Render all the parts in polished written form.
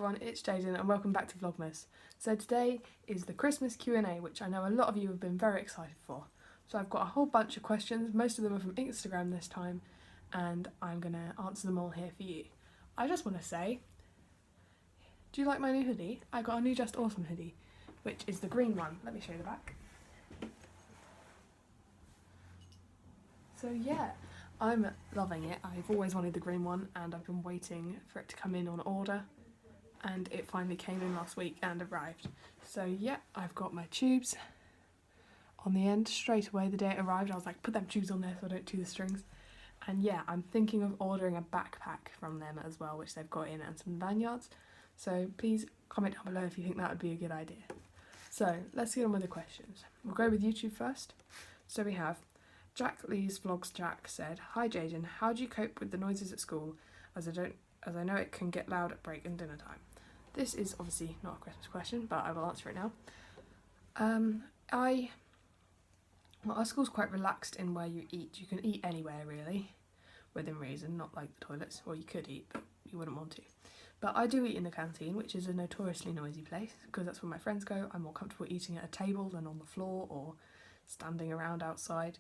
everyone, it's Jayden and welcome back to Vlogmas. So today is the Christmas Q&A, which I know a lot of you have been very excited for. So I've got a whole bunch of questions, most of them are from Instagram this time, and I'm going to answer them all here for you. I just want to say, do you like my new hoodie? I got a new Just Awesome hoodie, which is the green one. Let me show you the back. So yeah, I'm loving it. I've always wanted the green one and I've been waiting for it to come in on order, and it finally came in last week and arrived. So yeah, I've got my tubes on the end straight away the day it arrived. I was like, put them tubes on there so I don't chew the strings. And yeah, I'm thinking of ordering a backpack from them as well, which they've got in, and some lanyards. So please comment down below if you think that would be a good idea. So let's get on with the questions. We'll go with YouTube first. So we have Jack Lee's Vlogs Jack said, "Hi Jayden, how do you cope with the noises at school, as I know it can get loud at break and dinner time?" This is obviously not a Christmas question, but I will answer it now. Well, our school's quite relaxed in where you eat. You can eat anywhere really, within reason, not like the toilets. Well, you could eat, but you wouldn't want to. But I do eat in the canteen, which is a notoriously noisy place, because that's where my friends go. I'm more comfortable eating at a table than on the floor or standing around outside.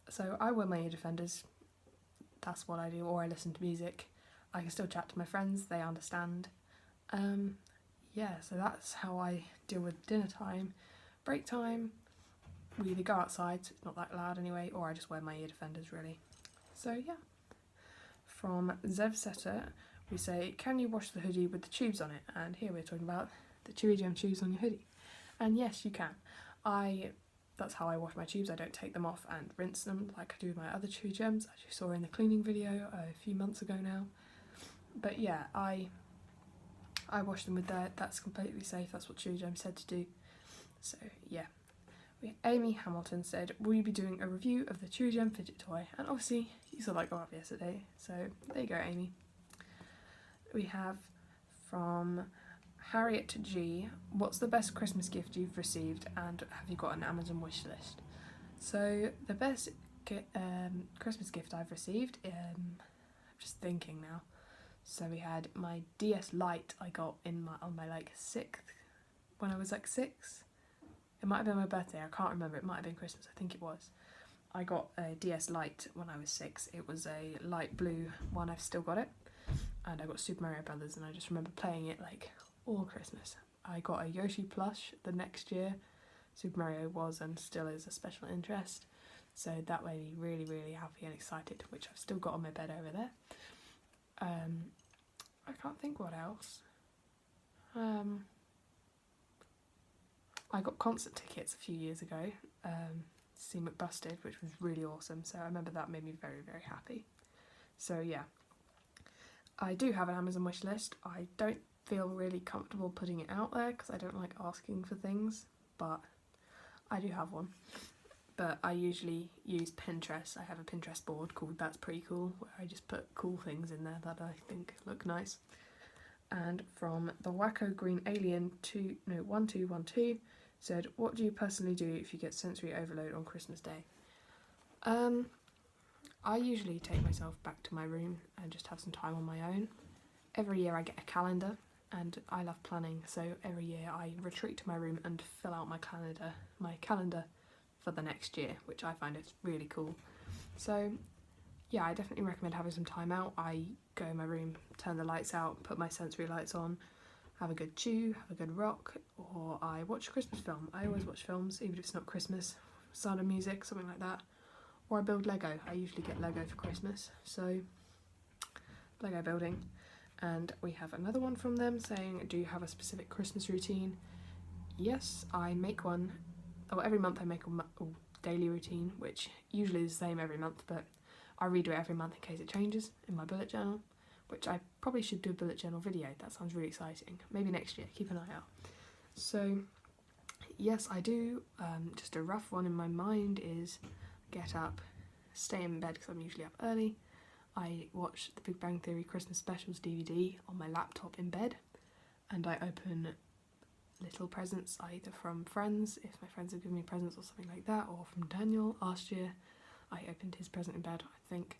So I wear my ear defenders, that's what I do, or I listen to music. I can still chat to my friends, they understand. Yeah, so that's how I deal with dinner time. Break time, we either go outside, so it's not that loud anyway, or I just wear my ear defenders really. So yeah. From Zev Setter, we say, "Can you wash the hoodie with the tubes on it?" And here we're talking about the Chewigem tubes on your hoodie. And yes, you can. That's how I wash my tubes. I don't take them off and rinse them like I do with my other Chewigems, as you saw in the cleaning video a few months ago now. But yeah, I wash them with that. That's completely safe. That's what Chewigem said to do. So yeah. Amy Hamilton said, "Will you be doing a review of the Chewigem fidget toy?" And obviously you saw that go up yesterday, so there you go, Amy. We have from Harriet G, "What's the best Christmas gift you've received, and have you got an Amazon wish list?" So the best Christmas gift I've received, I'm just thinking now. So we had my DS Lite I got on my like 6th, when I was like 6. It might have been my birthday, I can't remember, it might have been Christmas, I think it was. I got a DS Lite when I was 6, it was a light blue one, I've still got it. And I got Super Mario Brothers, and I just remember playing it like all Christmas. I got a Yoshi plush the next year. Super Mario was and still is a special interest, so that made me really, really happy and excited, which I've still got on my bed over there. I can't think what else. I got concert tickets a few years ago to see McBusted, which was really awesome, so I remember that made me very, very happy. So yeah, I do have an Amazon wish list. I don't feel really comfortable putting it out there because I don't like asking for things, but I do have one. But I usually use Pinterest. I have a Pinterest board called That's Pretty Cool, where I just put cool things in there that I think look nice. And from the Wacko Green Alien 1212 said, "What do you personally do if you get sensory overload on Christmas Day?" I usually take myself back to my room and just have some time on my own. Every year I get a calendar, and I love planning, so every year I retreat to my room and fill out my calendar for the next year, which I find is really cool. So yeah, I definitely recommend having some time out. I go in my room, turn the lights out, put my sensory lights on, have a good chew, have a good rock, or I watch a Christmas film. I always watch films, even if it's not Christmas, Sound of Music, something like that. Or I build Lego. I usually get Lego for Christmas, so Lego building. And we have another one from them saying, "Do you have a specific Christmas routine?" Yes, I make one. Oh, every month I make a daily routine, which usually is the same every month, but I redo it every month in case it changes in my bullet journal, which I probably should do a bullet journal video. That sounds really exciting. Maybe next year, keep an eye out. So yes, I do. Just a rough one in my mind is get up, stay in bed because I'm usually up early. I watch the Big Bang Theory Christmas Specials DVD on my laptop in bed, and I open little presents either from friends, if my friends have given me presents or something like that, or from Daniel last year. I opened his present in bed, I think.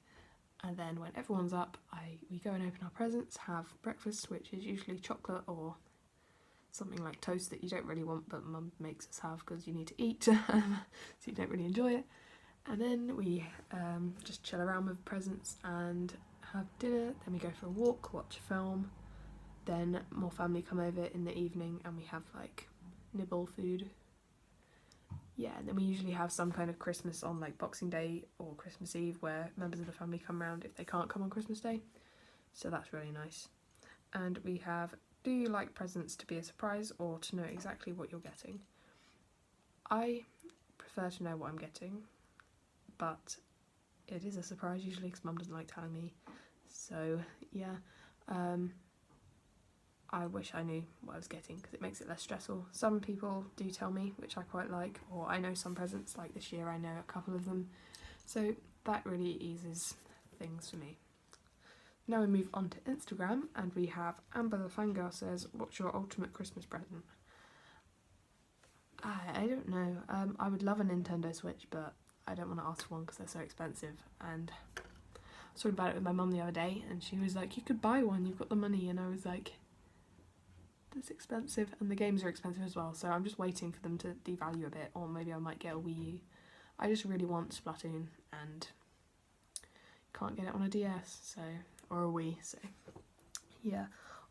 And then when everyone's up, we go and open our presents, have breakfast, which is usually chocolate or something like toast that you don't really want, but Mum makes us have because you need to eat, so you don't really enjoy it. And then we just chill around with presents and have dinner. Then we go for a walk, watch a film. Then more family come over in the evening and we have like nibble food. Yeah, and then we usually have some kind of Christmas on like Boxing Day or Christmas Eve where members of the family come round if they can't come on Christmas Day. So that's really nice. And we have, do you like presents to be a surprise or to know exactly what you're getting? I prefer to know what I'm getting, but it is a surprise usually because Mum doesn't like telling me. So yeah, I wish I knew what I was getting because it makes it less stressful. Some people do tell me, which I quite like, or I know some presents, like this year I know a couple of them, so that really eases things for me. Now we move on to Instagram and we have Amber the Fangirl says, what's your ultimate Christmas present? I don't know, I would love a Nintendo Switch, but I don't want to ask for one because they're so expensive, and I was talking about it with my mum the other day and she was like, you could buy one, you've got the money, and I was like, it's expensive, and the games are expensive as well, so I'm just waiting for them to devalue a bit, or maybe I might get a Wii U. I just really want Splatoon and can't get it on a DS, so, or a Wii, so yeah.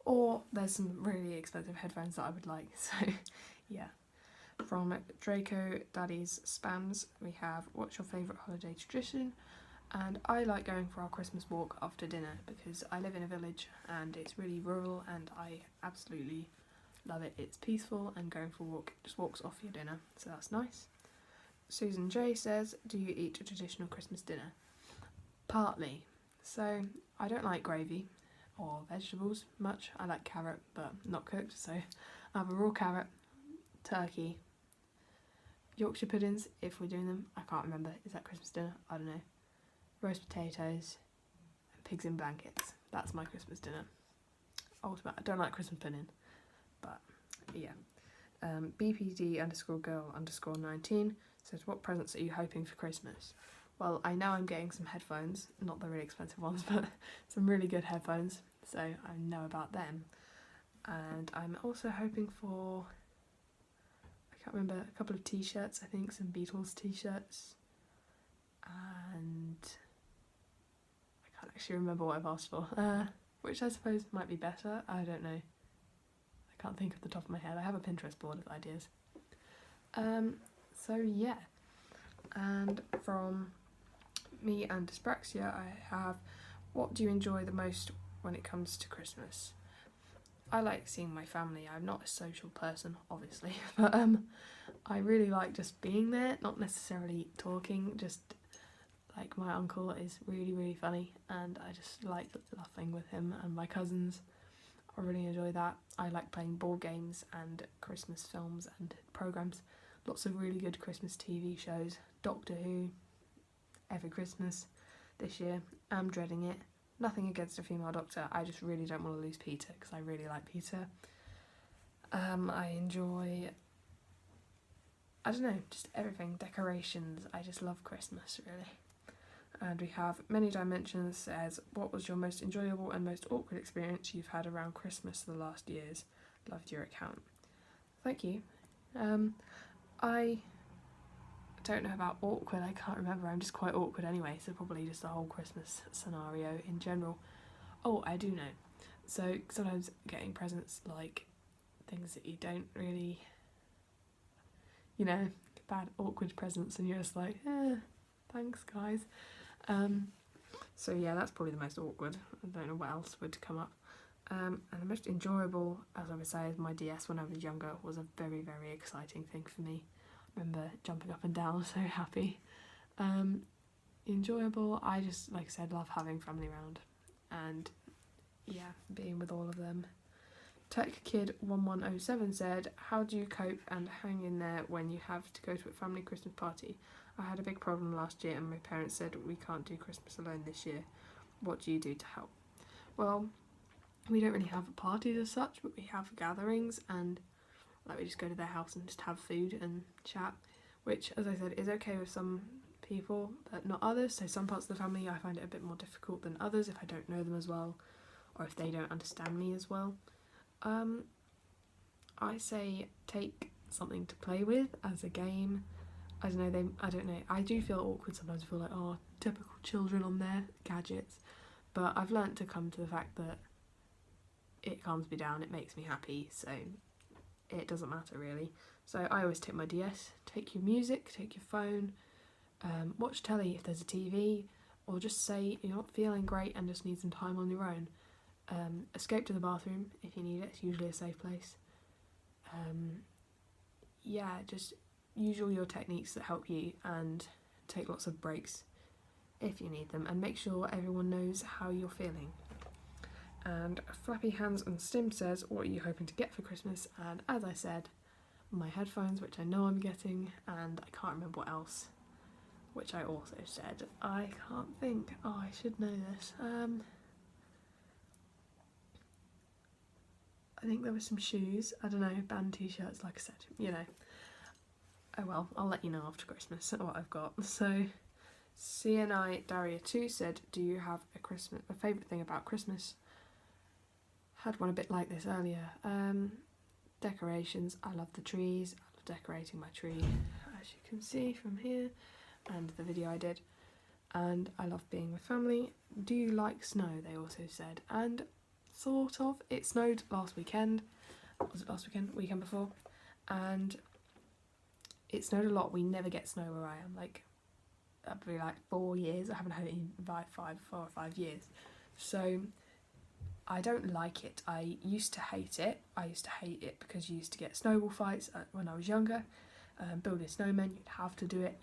Or there's some really expensive headphones that I would like, so yeah. From Draco Daddy's Spams we have, what's your favourite holiday tradition? And I like going for our Christmas walk after dinner because I live in a village and it's really rural and I absolutely love it. It's peaceful and going for a walk just walks off your dinner, so that's nice. Susan J says, do you eat a traditional Christmas dinner? Partly. So I don't like gravy or vegetables much. I like carrot but not cooked, so I have a raw carrot, turkey, Yorkshire puddings if we're doing them. I can't remember. Is that Christmas dinner? I don't know. Roast potatoes, and pigs in blankets. That's my Christmas dinner. Ultimate. I don't like Christmas pudding, but yeah. BPD_girl_19 says, what presents are you hoping for Christmas? Well, I know I'm getting some headphones, not the really expensive ones, but some really good headphones, so I know about them. And I'm also hoping for, I can't remember, a couple of t-shirts, I think, some Beatles t-shirts, and I can't actually remember what I've asked for, which I suppose might be better, I don't know. I can't think off the top of my head. I have a Pinterest board of ideas. So yeah, and from me and Dyspraxia I have, what do you enjoy the most when it comes to Christmas? I like seeing my family. I'm not a social person, obviously, but I really like just being there, not necessarily talking, just like my uncle is really, really funny and I just like laughing with him and my cousins. I really enjoy that. I like playing board games and Christmas films and programmes. Lots of really good Christmas TV shows. Doctor Who, every Christmas this year. I'm dreading it. Nothing against a female doctor, I just really don't want to lose Peter because I really like Peter. I enjoy, I don't know, just everything. Decorations, I just love Christmas really. And we have Many Dimensions says, what was your most enjoyable and most awkward experience you've had around Christmas the last years? Loved your account. Thank you. I don't know about awkward, I can't remember, I'm just quite awkward anyway, so probably just the whole Christmas scenario in general. Oh, I do know. So sometimes getting presents like things that you don't really, you know, bad awkward presents and you're just like, thanks guys. So yeah, that's probably the most awkward. I don't know what else would come up. And the most enjoyable, as I would say, is my DS when I was younger was a very, very exciting thing for me. I remember jumping up and down, so happy. Enjoyable, I just, like I said, love having family around and yeah, being with all of them. TechKid1107 said, how do you cope and hang in there when you have to go to a family Christmas party? I had a big problem last year and my parents said we can't do Christmas alone this year. What do you do to help? Well, we don't really have parties as such, but we have gatherings and like we just go to their house and just have food and chat, which, as I said, is okay with some people but not others. So some parts of the family I find it a bit more difficult than others if I don't know them as well, or if they don't understand me as well. I say take something to play with as a game. I don't know, I do feel awkward sometimes. I feel like, oh, typical children on their gadgets, but I've learnt to come to the fact that it calms me down, it makes me happy, so it doesn't matter really. So I always take my DS, take your music, take your phone, watch telly if there's a TV, or just say you're not feeling great and just need some time on your own. Escape to the bathroom if you need it, it's usually a safe place. Yeah, just use all your techniques that help you and take lots of breaks if you need them, and make sure everyone knows how you're feeling. And Flappy Hands and Stim says, what are you hoping to get for Christmas? And as I said, my headphones, which I know I'm getting, and I can't remember what else, which I also said. I can't think. Oh, I should know this. I think there were some shoes. I don't know, band t-shirts, like I said, you know. Oh well, I'll let you know after Christmas what I've got. So, CNI Daria 2 said, do you have a favourite thing about Christmas? Had one a bit like this earlier. Decorations. I love the trees. I love decorating my tree, as you can see from here, and the video I did. And I love being with family. Do you like snow? They also said. And sort of. It snowed last weekend. Was it last weekend? Weekend before. And it snowed a lot. We never get snow where I am. Like, that'd be like 4 years. I haven't had it in 4 or 5 years. So I don't like it. I used to hate it. I used to hate it because you used to get snowball fights when I was younger. Building snowmen, you'd have to do it.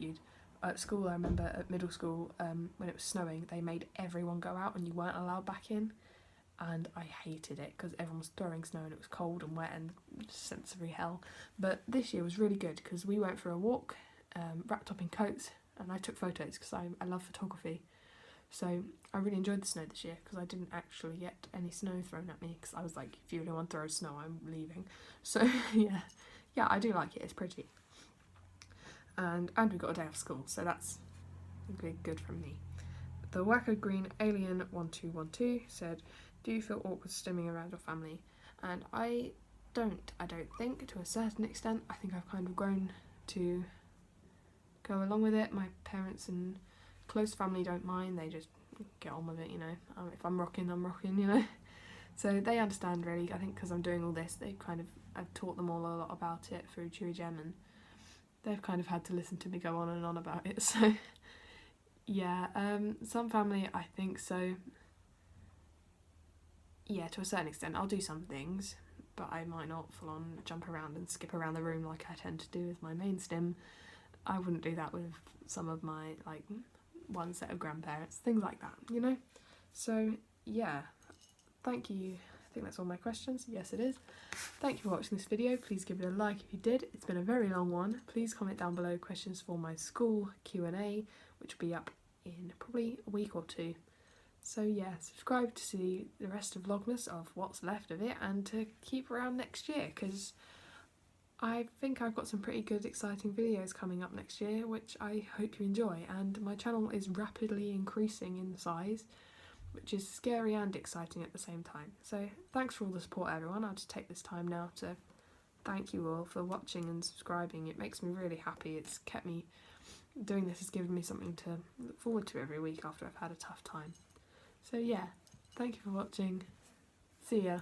At school, I remember at middle school, when it was snowing, they made everyone go out and you weren't allowed back in. And I hated it because everyone was throwing snow and it was cold and wet and sensory hell. But this year was really good because we went for a walk, wrapped up in coats, and I took photos because I love photography. So I really enjoyed the snow this year because I didn't actually get any snow thrown at me because I was like, if anyone throws snow, I'm leaving. So yeah, I do like it. It's pretty. And we got a day off school, so that's good from me. The Wacko Green Alien 1212 said, do you feel awkward stimming around your family? And I don't think, to a certain extent. I think I've kind of grown to go along with it. My parents and close family don't mind, they just get on with it, you know. If I'm rocking, I'm rocking, you know. So they understand really. I think because I'm doing all this, I've taught them all a lot about it through Chewigem, and they've kind of had to listen to me go on and on about it. So yeah, some family, I think so. Yeah, to a certain extent, I'll do some things, but I might not full on jump around and skip around the room like I tend to do with my main stim. I wouldn't do that with some of my, like, one set of grandparents, things like that, you know? So, yeah, thank you. I think that's all my questions. Yes, it is. Thank you for watching this video. Please give it a like if you did. It's been a very long one. Please comment down below questions for my school Q&A, which will be up in probably a week or 2. So yeah, subscribe to see the rest of Vlogmas, of what's left of it, and to keep around next year, because I think I've got some pretty good exciting videos coming up next year, which I hope you enjoy. And my channel is rapidly increasing in size, which is scary and exciting at the same time. So thanks for all the support, everyone. I'll just take this time now to thank you all for watching and subscribing. It makes me really happy. It's kept me, doing this has given me something to look forward to every week after I've had a tough time. So yeah, thank you for watching. See ya.